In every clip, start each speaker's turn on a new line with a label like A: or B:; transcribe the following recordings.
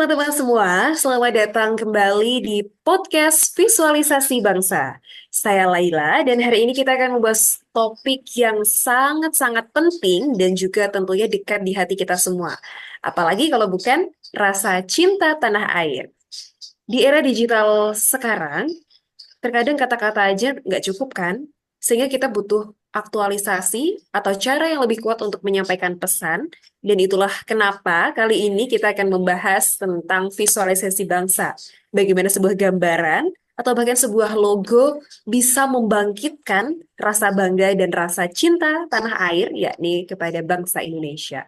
A: teman-teman semua, selamat datang kembali di podcast Visualisasi Bangsa. Saya Laila dan hari ini kita akan membahas topik yang sangat-sangat penting dan juga tentunya dekat di hati kita semua. Apalagi kalau bukan rasa cinta tanah air. Di era digital sekarang, terkadang kata-kata aja nggak cukup kan? Sehingga kita butuh aktualisasi atau cara yang lebih kuat untuk menyampaikan pesan. Dan itulah kenapa kali ini kita akan membahas tentang visualisasi bangsa. Bagaimana sebuah gambaran atau bahkan sebuah logo bisa membangkitkan rasa bangga dan rasa cinta tanah air, yakni kepada bangsa Indonesia.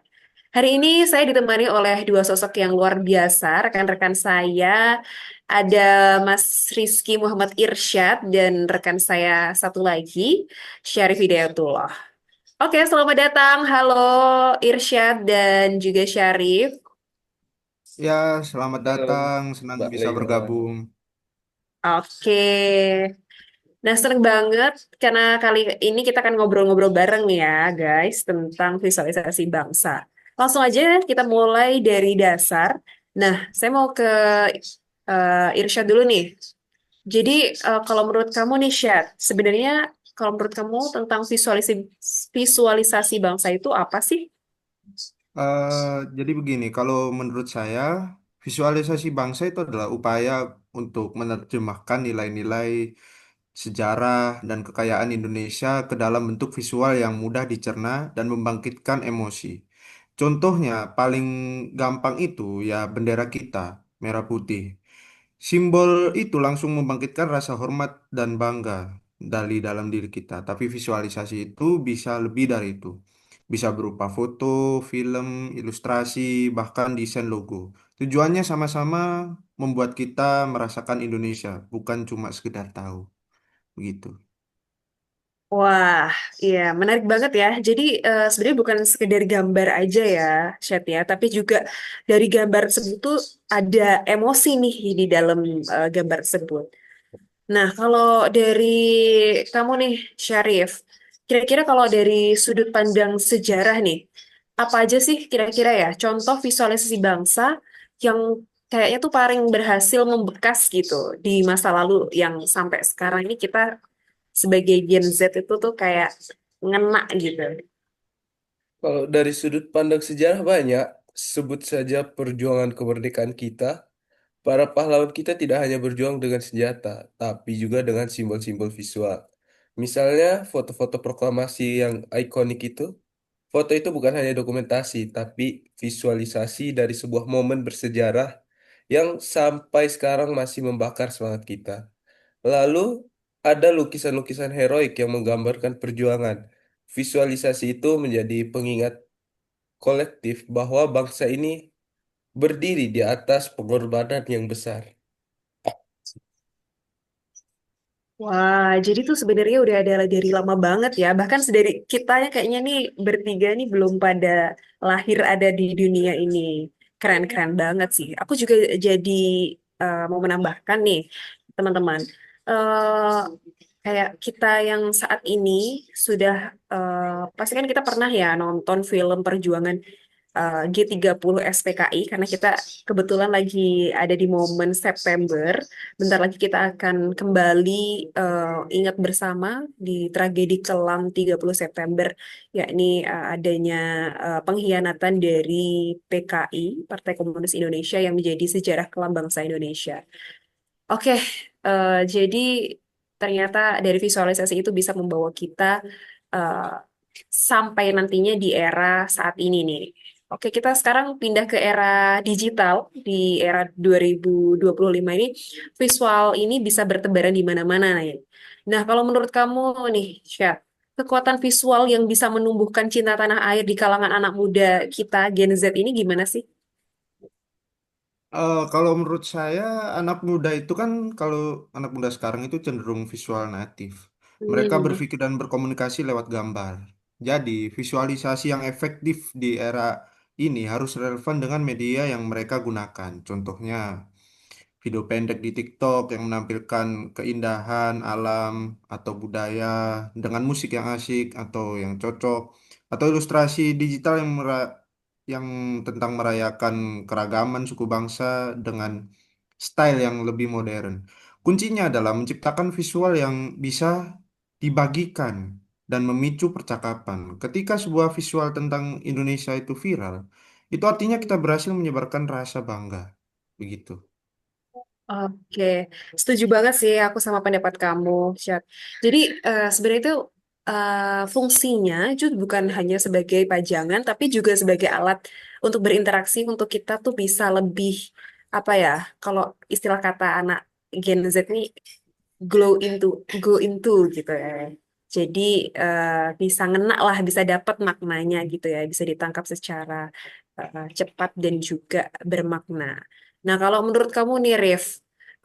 A: Hari ini saya ditemani oleh dua sosok yang luar biasa, rekan-rekan saya. Ada Mas Rizky Muhammad Irsyad dan rekan saya satu lagi, Syarif Hidayatullah. Oke, selamat datang. Halo Irsyad dan juga Syarif.
B: Ya, selamat
C: Halo,
B: datang. Senang
C: Mbak
B: bisa
C: Leila.
B: bergabung.
A: Oke. Nah, seneng banget karena kali ini kita akan ngobrol-ngobrol bareng nih ya, guys, tentang visualisasi bangsa. Langsung aja kita mulai dari dasar. Nah, saya mau ke Irsyad dulu nih. Jadi, kalau menurut kamu nih, Syad, sebenarnya kalau menurut kamu tentang visualisasi bangsa itu apa sih?
B: Jadi begini, kalau menurut saya, visualisasi bangsa itu adalah upaya untuk menerjemahkan nilai-nilai sejarah dan kekayaan Indonesia ke dalam bentuk visual yang mudah dicerna dan membangkitkan emosi. Contohnya, paling gampang itu ya bendera kita, merah putih. Simbol itu langsung membangkitkan rasa hormat dan bangga dari dalam diri kita. Tapi visualisasi itu bisa lebih dari itu. Bisa berupa foto, film, ilustrasi, bahkan desain logo. Tujuannya sama-sama membuat kita merasakan Indonesia, bukan cuma sekedar tahu. Begitu.
A: Wah, iya menarik banget ya. Jadi sebenarnya bukan sekedar gambar aja ya, Syed ya, tapi juga dari gambar tersebut tuh ada emosi nih di dalam gambar tersebut. Nah, kalau dari kamu nih, Syarif, kira-kira kalau dari sudut pandang sejarah nih, apa aja sih kira-kira ya contoh visualisasi bangsa yang kayaknya tuh paling berhasil membekas gitu di masa lalu yang sampai sekarang ini kita sebagai Gen Z itu tuh kayak ngena gitu.
C: Kalau dari sudut pandang sejarah banyak, sebut saja perjuangan kemerdekaan kita. Para pahlawan kita tidak hanya berjuang dengan senjata, tapi juga dengan simbol-simbol visual. Misalnya foto-foto proklamasi yang ikonik itu. Foto itu bukan hanya dokumentasi, tapi visualisasi dari sebuah momen bersejarah yang sampai sekarang masih membakar semangat kita. Lalu ada lukisan-lukisan heroik yang menggambarkan perjuangan. Visualisasi itu menjadi pengingat kolektif bahwa bangsa ini berdiri di atas pengorbanan yang besar.
A: Wah, jadi tuh sebenarnya udah ada dari lama banget ya. Bahkan dari kita ya kayaknya nih bertiga nih belum pada lahir ada di dunia ini. Keren-keren banget sih. Aku juga jadi mau menambahkan nih, teman-teman. Eh kayak kita yang saat ini sudah pasti kan kita pernah ya nonton film perjuangan G30 SPKI karena kita kebetulan lagi ada di momen September. Bentar lagi kita akan kembali ingat bersama di tragedi kelam 30 September, yakni adanya pengkhianatan dari PKI, Partai Komunis Indonesia yang menjadi sejarah kelam bangsa Indonesia. Oke, jadi ternyata dari visualisasi itu bisa membawa kita eh, sampai nantinya di era saat ini nih. Oke, kita sekarang pindah ke era digital. Di era 2025 ini, visual ini bisa bertebaran di mana-mana nih. Nah, kalau menurut kamu nih, Syah, kekuatan visual yang bisa menumbuhkan cinta tanah air di kalangan anak muda kita, Gen Z ini gimana sih?
B: Kalau menurut saya, anak muda itu kan, kalau anak muda sekarang itu cenderung visual natif. Mereka
A: Hmm.
B: berpikir dan berkomunikasi lewat gambar. Jadi, visualisasi yang efektif di era ini harus relevan dengan media yang mereka gunakan. Contohnya, video pendek di TikTok yang menampilkan keindahan alam atau budaya dengan musik yang asik atau yang cocok, atau ilustrasi digital yang yang tentang merayakan keragaman suku bangsa dengan style yang lebih modern. Kuncinya adalah menciptakan visual yang bisa dibagikan dan memicu percakapan. Ketika sebuah visual tentang Indonesia itu viral, itu artinya kita berhasil menyebarkan rasa bangga. Begitu.
A: Oke, setuju banget sih aku sama pendapat kamu, Syad. Jadi sebenarnya itu fungsinya itu bukan hanya sebagai pajangan, tapi juga sebagai alat untuk berinteraksi, untuk kita tuh bisa lebih apa ya? Kalau istilah kata anak Gen Z ini go into gitu ya. Jadi bisa ngena lah, bisa dapat maknanya gitu ya, bisa ditangkap secara cepat dan juga bermakna. Nah, kalau menurut kamu nih, Rif,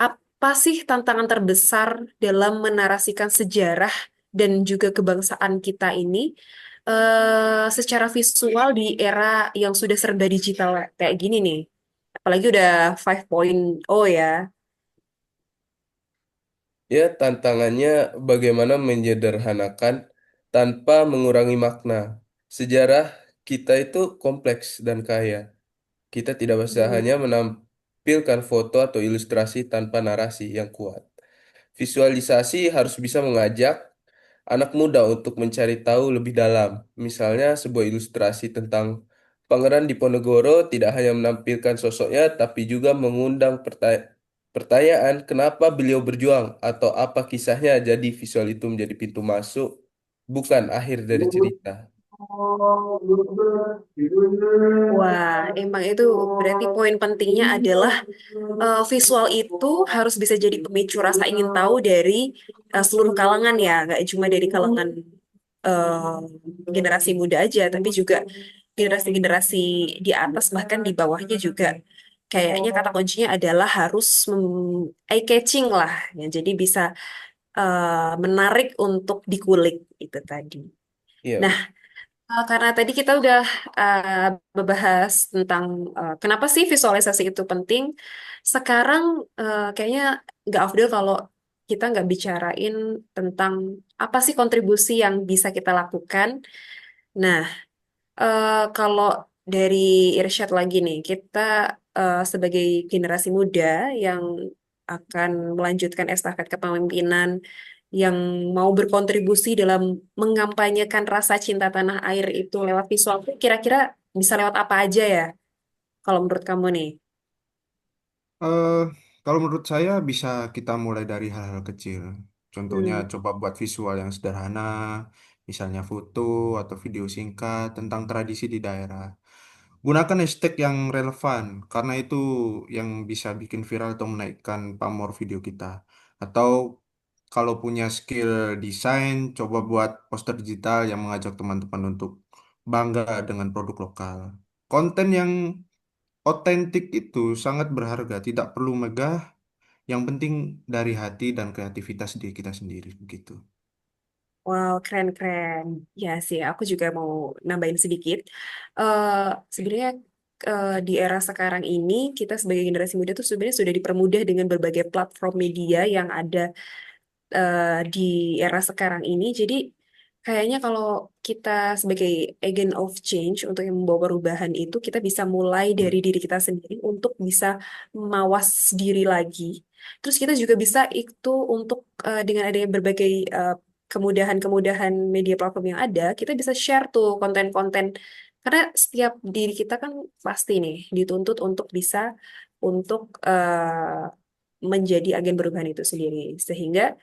A: apa sih tantangan terbesar dalam menarasikan sejarah dan juga kebangsaan kita ini secara visual di era yang sudah serba digital kayak gini nih? Apalagi udah 5.0 ya.
C: Ya, tantangannya bagaimana menyederhanakan tanpa mengurangi makna. Sejarah kita itu kompleks dan kaya. Kita tidak bisa hanya menampilkan foto atau ilustrasi tanpa narasi yang kuat. Visualisasi harus bisa mengajak anak muda untuk mencari tahu lebih dalam. Misalnya, sebuah ilustrasi tentang Pangeran Diponegoro tidak hanya menampilkan sosoknya, tapi juga mengundang pertanyaan kenapa beliau berjuang atau apa kisahnya. Jadi visual itu menjadi pintu masuk, bukan akhir dari cerita.
A: Wah, emang itu berarti poin pentingnya adalah visual itu harus bisa jadi pemicu rasa ingin tahu dari seluruh kalangan ya, nggak cuma dari kalangan eh, generasi muda aja, tapi juga generasi-generasi di atas bahkan di bawahnya juga. Kayaknya kata kuncinya adalah harus eye catching lah, ya. Jadi bisa menarik untuk dikulik itu tadi.
C: Iya,
A: Nah, karena tadi kita udah uh, membahas tentang kenapa sih visualisasi itu penting. Sekarang kayaknya nggak afdol kalau kita nggak bicarain tentang apa sih kontribusi yang bisa kita lakukan. Nah, kalau dari Irsyad lagi nih, kita sebagai generasi muda yang akan melanjutkan estafet kepemimpinan, yang mau berkontribusi dalam mengampanyekan rasa cinta tanah air itu lewat visual, kira-kira bisa lewat apa aja ya? Kalau menurut kamu nih?
B: Eh, Kalau menurut saya bisa kita mulai dari hal-hal kecil. Contohnya
A: Hmm.
B: coba buat visual yang sederhana, misalnya foto atau video singkat tentang tradisi di daerah. Gunakan hashtag yang relevan, karena itu yang bisa bikin viral atau menaikkan pamor video kita. Atau kalau punya skill desain, coba buat poster digital yang mengajak teman-teman untuk bangga dengan produk lokal. Konten yang otentik itu sangat berharga, tidak perlu megah, yang penting dari hati dan kreativitas diri kita sendiri begitu.
A: Wow, keren-keren. Ya sih, aku juga mau nambahin sedikit. Eh Sebenarnya di era sekarang ini, kita sebagai generasi muda tuh sebenarnya sudah dipermudah dengan berbagai platform media yang ada di era sekarang ini. Jadi kayaknya kalau kita sebagai agent of change untuk yang membawa perubahan itu, kita bisa mulai dari diri kita sendiri untuk bisa mawas diri lagi. Terus kita juga bisa itu untuk dengan adanya berbagai kemudahan-kemudahan media platform yang ada, kita bisa share tuh konten-konten. Karena setiap diri kita kan pasti nih dituntut untuk bisa untuk menjadi agen perubahan itu sendiri. Sehingga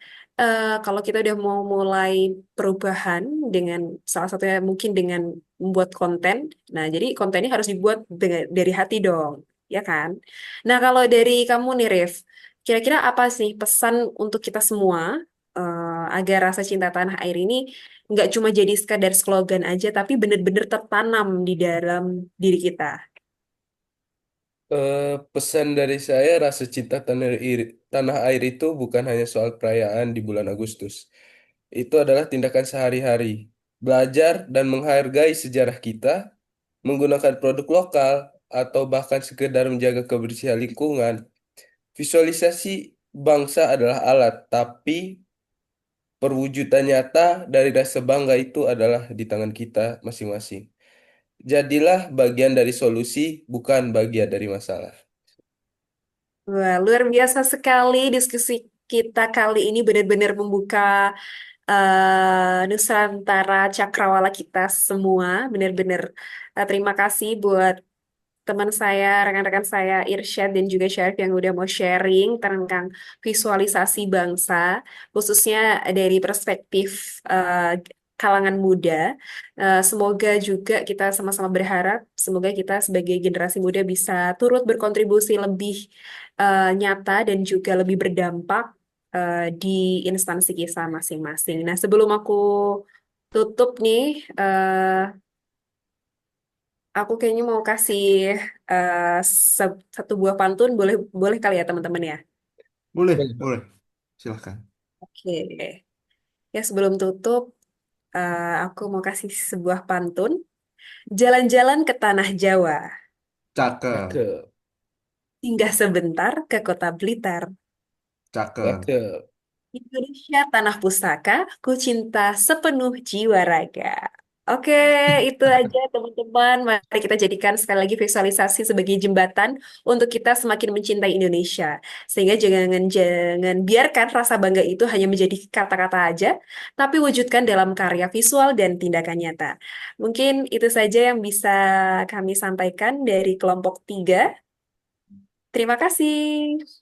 A: kalau kita udah mau mulai perubahan dengan salah satunya mungkin dengan membuat konten, nah jadi kontennya harus dibuat dari hati dong, ya kan? Nah kalau dari kamu nih, Rif, kira-kira apa sih pesan untuk kita semua agar rasa cinta tanah air ini nggak cuma jadi sekadar slogan aja, tapi benar-benar tertanam di dalam diri kita?
C: Pesan dari saya, rasa cinta tanah air itu bukan hanya soal perayaan di bulan Agustus. Itu adalah tindakan sehari-hari. Belajar dan menghargai sejarah kita, menggunakan produk lokal, atau bahkan sekedar menjaga kebersihan lingkungan. Visualisasi bangsa adalah alat, tapi perwujudan nyata dari rasa bangga itu adalah di tangan kita masing-masing. Jadilah bagian dari solusi, bukan bagian dari masalah.
A: Wah, luar biasa sekali diskusi kita kali ini benar-benar membuka Nusantara Cakrawala kita semua. Benar-benar terima kasih buat teman saya, rekan-rekan saya Irsyad dan juga Syarif yang udah mau sharing tentang visualisasi bangsa, khususnya dari perspektif kalangan muda. Semoga juga kita sama-sama berharap, semoga kita sebagai generasi muda bisa turut berkontribusi lebih nyata dan juga lebih berdampak di instansi kita masing-masing. Nah, sebelum aku tutup nih, aku kayaknya mau kasih eh, satu buah pantun, boleh boleh kali ya teman-teman ya.
B: Boleh,
C: Boleh, Pak.
B: boleh. Silahkan.
A: Oke, ya sebelum tutup, aku mau kasih sebuah pantun. Jalan-jalan ke tanah Jawa,
B: Cakep,
C: Cakep,
A: singgah sebentar ke kota Blitar.
B: cakep.
C: cakep.
A: Indonesia tanah pusaka, ku cinta sepenuh jiwa raga. Oke, itu aja teman-teman. Mari kita jadikan sekali lagi visualisasi sebagai jembatan untuk kita semakin mencintai Indonesia. Sehingga jangan jangan biarkan rasa bangga itu hanya menjadi kata-kata aja, tapi wujudkan dalam karya visual dan tindakan nyata. Mungkin itu saja yang bisa kami sampaikan dari kelompok 3. Terima kasih.